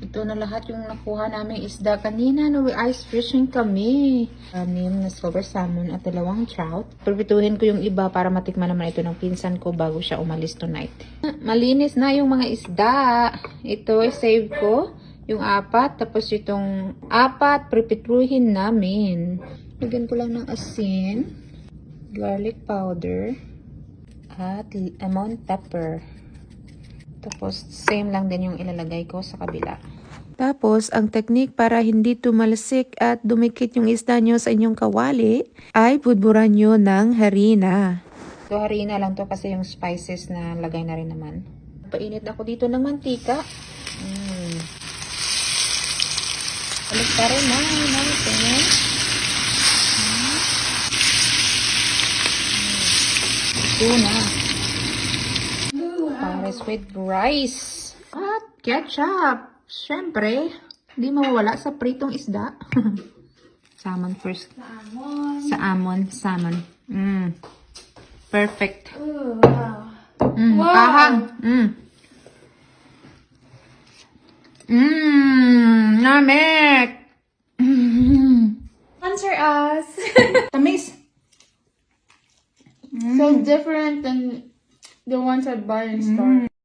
Ito na lahat yung nakuha namin isda. Kanina, no, ice fishing kami. Anim na silver salmon at 2 trout. Prepituhin ko yung iba para matikman naman ito ng pinsan ko bago siya umalis tonight. Malinis na yung mga isda. Ito, save ko. Yung 4. Tapos itong 4, prepituhin namin. Lagyan ko lang ng asin, garlic powder, at lemon pepper. Tapos, same lang din yung ilalagay ko sa kabila. Tapos, ang technique para hindi tumalsik at dumikit yung isda nyo sa inyong kawali ay budburan nyo ng harina. So, harina lang to kasi yung spices na lagay na rin naman. Painit ako dito ng mantika. Balik pa rin na natin. Tuna. Pares with rice. At ketchup. Siyempre, hindi mawawala sa pritong isda. Salmon first. Sa amon. Salmon. Perfect. Wow. Wow. Kahang. Namek. Answer us. Tamis. So different than the ones I buy in store.